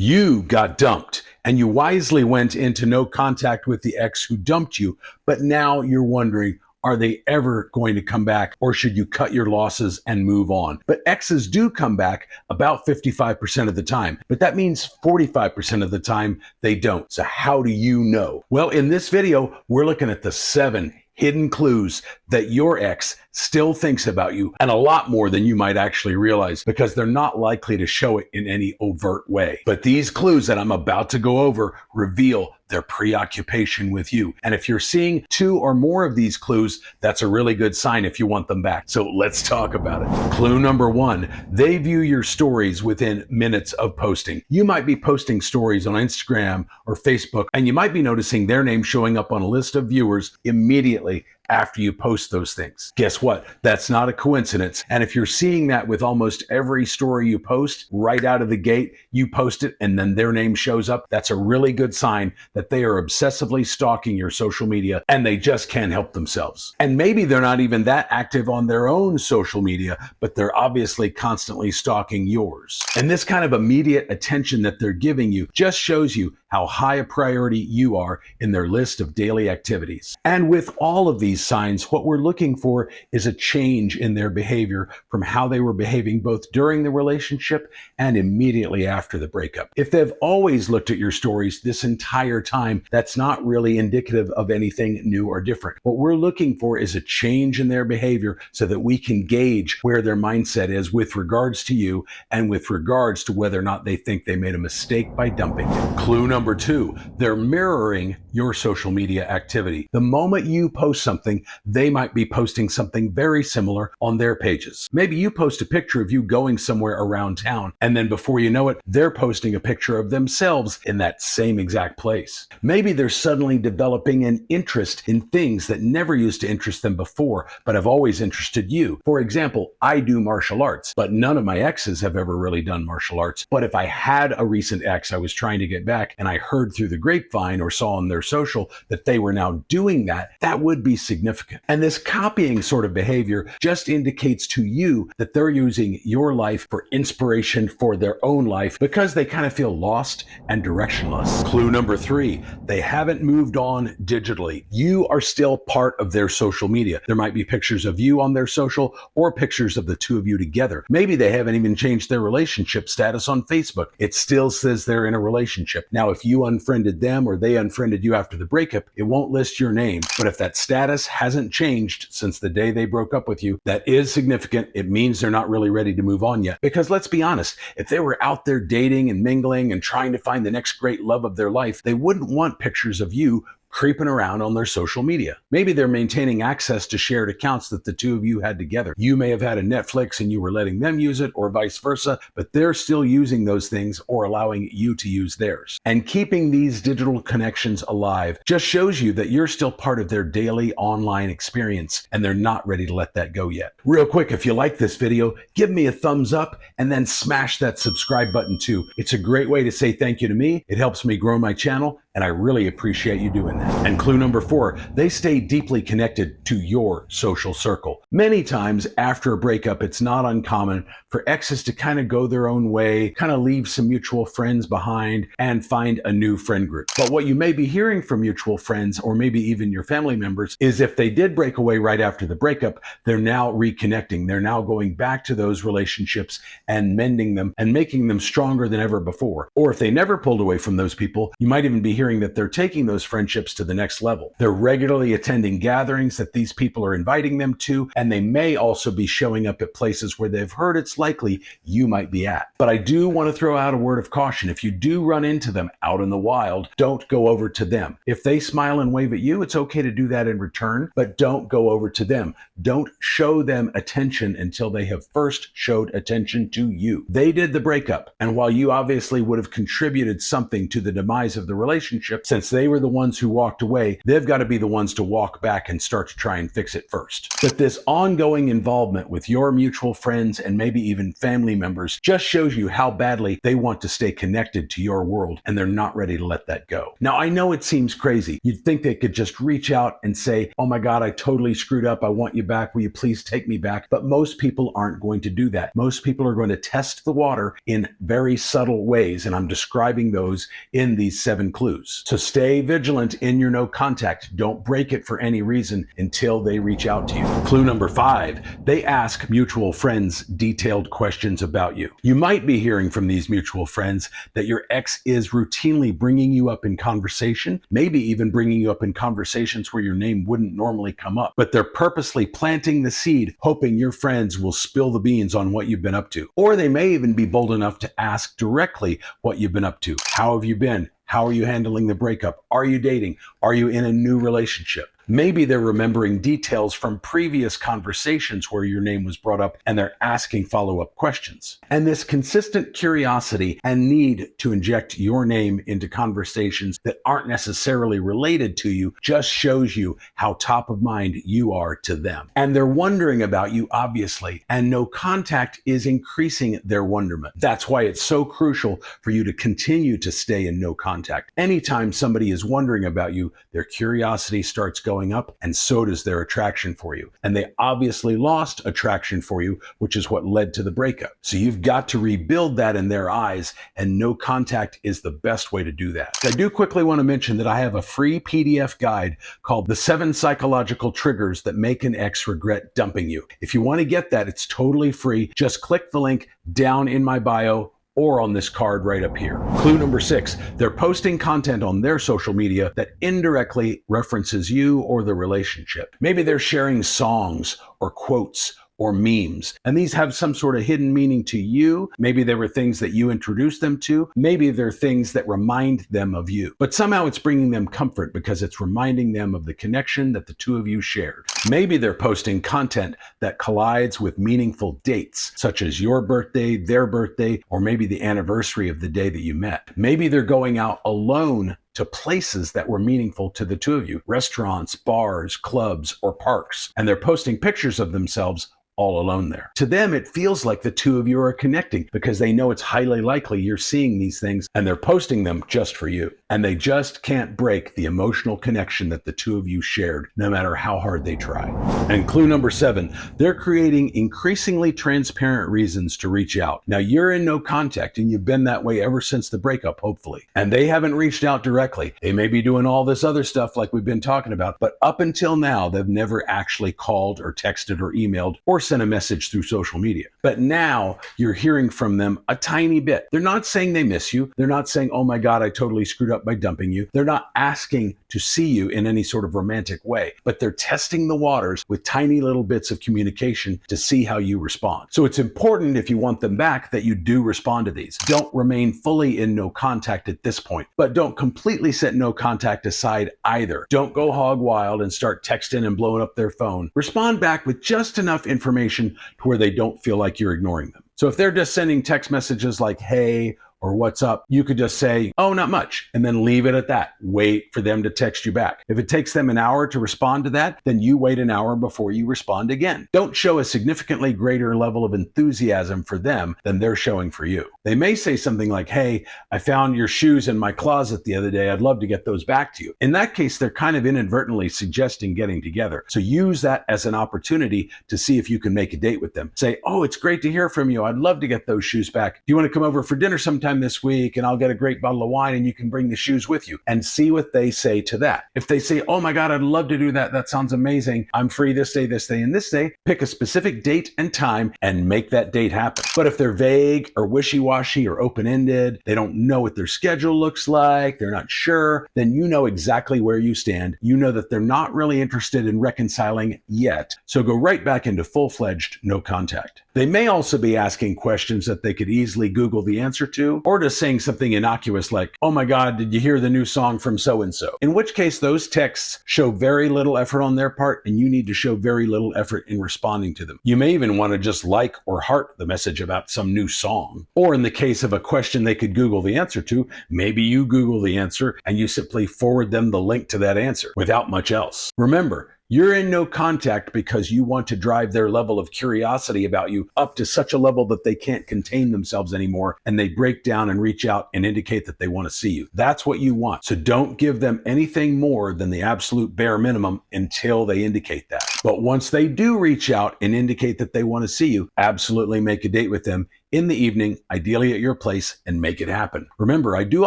You got dumped, and you wisely went into no contact with the ex who dumped you, but now you're wondering, are they ever going to come back, or should you cut your losses and move on? But exes do come back about 55% of the time, but that means 45% of the time they don't. So how do you know? Well, in this video, we're looking at the 7 hidden clues that your ex still thinks about you, and a lot more than you might actually realize, because they're not likely to show it in any overt way. But these clues that I'm about to go over reveal their preoccupation with you. And if you're seeing 2 or more of these clues, that's a really good sign if you want them back. So let's talk about it. Clue number 1, they view your stories within minutes of posting. You might be posting stories on Instagram or Facebook, and you might be noticing their name showing up on a list of viewers immediately after you post those things. Guess what? That's not a coincidence. And if you're seeing that with almost every story you post, right out of the gate, you post it and then their name shows up, that's a really good sign that they are obsessively stalking your social media and they just can't help themselves. And maybe they're not even that active on their own social media, but they're obviously constantly stalking yours. And this kind of immediate attention that they're giving you just shows you how high a priority you are in their list of daily activities. And with all of these signs, what we're looking for is a change in their behavior from how they were behaving both during the relationship and immediately after the breakup. If they've always looked at your stories this entire time, that's not really indicative of anything new or different. What we're looking for is a change in their behavior so that we can gauge where their mindset is with regards to you and with regards to whether or not they think they made a mistake by dumping you. Clue number 2, they're mirroring your social media activity. The moment you post something, they might be posting something very similar on their pages. Maybe you post a picture of you going somewhere around town, and then before you know it, they're posting a picture of themselves in that same exact place. Maybe they're suddenly developing an interest in things that never used to interest them before, but have always interested you. For example, I do martial arts, but none of my exes have ever really done martial arts. But if I had a recent ex I was trying to get back, and I heard through the grapevine or saw on their social that they were now doing that, that would be significant. And this copying sort of behavior just indicates to you that they're using your life for inspiration for their own life because they kind of feel lost and directionless. Clue number 3, they haven't moved on digitally. You are still part of their social media. There might be pictures of you on their social or pictures of the 2 of you together. Maybe they haven't even changed their relationship status on Facebook. It still says they're in a relationship. Now, if you unfriended them or they unfriended you after the breakup, it won't list your name. But if that status hasn't changed since the day they broke up with you, that is significant. It means they're not really ready to move on yet. Because let's be honest, if they were out there dating and mingling and trying to find the next great love of their life, they wouldn't want pictures of you creeping around on their social media. Maybe they're maintaining access to shared accounts that the 2 of you had together. You may have had a Netflix and you were letting them use it, or vice versa, but they're still using those things or allowing you to use theirs. And keeping these digital connections alive just shows you that you're still part of their daily online experience, and they're not ready to let that go yet. Real quick, if you like this video, give me a thumbs up and then smash that subscribe button too. It's a great way to say thank you to me. It helps me grow my channel, and I really appreciate you doing that. And clue number 4, they stay deeply connected to your social circle. Many times after a breakup, it's not uncommon for exes to kind of go their own way, kind of leave some mutual friends behind and find a new friend group. But what you may be hearing from mutual friends, or maybe even your family members, is if they did break away right after the breakup, they're now reconnecting. They're now going back to those relationships and mending them and making them stronger than ever before. Or if they never pulled away from those people, you might even be hearing that they're taking those friendships to the next level. They're regularly attending gatherings that these people are inviting them to, and they may also be showing up at places where they've heard it's likely you might be at. But I do want to throw out a word of caution. If you do run into them out in the wild, don't go over to them. If they smile and wave at you, it's okay to do that in return, but don't go over to them. Don't show them attention until they have first showed attention to you. They did the breakup, and while you obviously would have contributed something to the demise of the relationship, relationship, since they were the ones who walked away, they've got to be the ones to walk back and start to try and fix it first. But this ongoing involvement with your mutual friends and maybe even family members just shows you how badly they want to stay connected to your world, and they're not ready to let that go. Now, I know it seems crazy. You'd think they could just reach out and say, oh my God, I totally screwed up. I want you back. Will you please take me back? But most people aren't going to do that. Most people are going to test the water in very subtle ways, and I'm describing those in these 7 clues. So stay vigilant in your no contact. Don't break it for any reason until they reach out to you. Clue number 5, they ask mutual friends detailed questions about you. You might be hearing from these mutual friends that your ex is routinely bringing you up in conversation, maybe even bringing you up in conversations where your name wouldn't normally come up, but they're purposely planting the seed, hoping your friends will spill the beans on what you've been up to. Or they may even be bold enough to ask directly what you've been up to. How have you been? How are you handling the breakup? Are you dating? Are you in a new relationship? Maybe they're remembering details from previous conversations where your name was brought up, and they're asking follow-up questions. And this consistent curiosity and need to inject your name into conversations that aren't necessarily related to you just shows you how top of mind you are to them. And they're wondering about you, obviously, and no contact is increasing their wonderment. That's why it's so crucial for you to continue to stay in no contact. Anytime somebody is wondering about you, their curiosity starts going up, and so does their attraction for you. And they obviously lost attraction for you, which is what led to the breakup. So you've got to rebuild that in their eyes, and no contact is the best way to do that. I do quickly want to mention that I have a free PDF guide called The 7 Psychological Triggers That Make an Ex Regret Dumping You. If you want to get that, it's totally free. Just click the link down in my bio or on this card right up here. Clue number 6, they're posting content on their social media that indirectly references you or the relationship. Maybe they're sharing songs or quotes or memes, and these have some sort of hidden meaning to you. Maybe they were things that you introduced them to. Maybe they're things that remind them of you. But somehow it's bringing them comfort because it's reminding them of the connection that the two of you shared. Maybe they're posting content that collides with meaningful dates, such as your birthday, their birthday, or maybe the anniversary of the day that you met. Maybe they're going out alone to places that were meaningful to the two of you, restaurants, bars, clubs, or parks, and they're posting pictures of themselves all alone there. To them, it feels like the two of you are connecting because they know it's highly likely you're seeing these things, and they're posting them just for you. And they just can't break the emotional connection that the two of you shared, no matter how hard they try. And clue number 7, they're creating increasingly transparent reasons to reach out. Now, you're in no contact, and you've been that way ever since the breakup, hopefully. And they haven't reached out directly. They may be doing all this other stuff like we've been talking about, but up until now, they've never actually called or texted or emailed or sent a message through social media. But now you're hearing from them a tiny bit. They're not saying they miss you. They're not saying, oh my God, I totally screwed up by dumping you. They're not asking to see you in any sort of romantic way, but they're testing the waters with tiny little bits of communication to see how you respond. So it's important, if you want them back, that you do respond to these. Don't remain fully in no contact at this point, but don't completely set no contact aside either. Don't go hog wild and start texting and blowing up their phone. Respond back with just enough information to where they don't feel like you're ignoring them. So if they're just sending text messages like, hey, or what's up, you could just say, oh, not much, and then leave it at that. Wait for them to text you back. If it takes them an hour to respond to that, then you wait an hour before you respond again. Don't show a significantly greater level of enthusiasm for them than they're showing for you. They may say something like, hey, I found your shoes in my closet the other day. I'd love to get those back to you. In that case, they're kind of inadvertently suggesting getting together. So use that as an opportunity to see if you can make a date with them. Say, oh, it's great to hear from you. I'd love to get those shoes back. Do you want to come over for dinner sometime this week, and I'll get a great bottle of wine and you can bring the shoes with you, and see what they say to that. If they say, oh my God, I'd love to do that. That sounds amazing. I'm free this day, and this day. Pick a specific date and time and make that date happen. But if they're vague or wishy-washy or open-ended, they don't know what their schedule looks like, they're not sure, then you know exactly where you stand. You know that they're not really interested in reconciling yet. So go right back into full-fledged no contact. They may also be asking questions that they could easily Google the answer to, you, or just saying something innocuous like, oh my God, did you hear the new song from so-and-so? In which case those texts show very little effort on their part, and you need to show very little effort in responding to them. You may even want to just like or heart the message about some new song. Or in the case of a question they could Google the answer to, maybe you Google the answer and you simply forward them the link to that answer without much else. Remember, you're in no contact because you want to drive their level of curiosity about you up to such a level that they can't contain themselves anymore and they break down and reach out and indicate that they want to see you. That's what you want. So don't give them anything more than the absolute bare minimum until they indicate that. But once they do reach out and indicate that they want to see you, absolutely make a date with them in the evening, ideally at your place, and make it happen. Remember, I do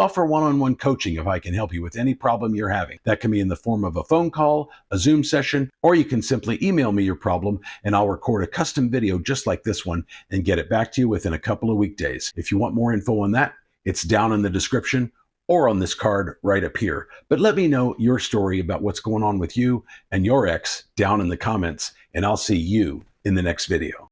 offer one-on-one coaching if I can help you with any problem you're having. That can be in the form of a phone call, a Zoom session, or you can simply email me your problem and I'll record a custom video just like this one and get it back to you within a couple of weekdays. If you want more info on that, it's down in the description or on this card right up here. But let me know your story about what's going on with you and your ex down in the comments, and I'll see you in the next video.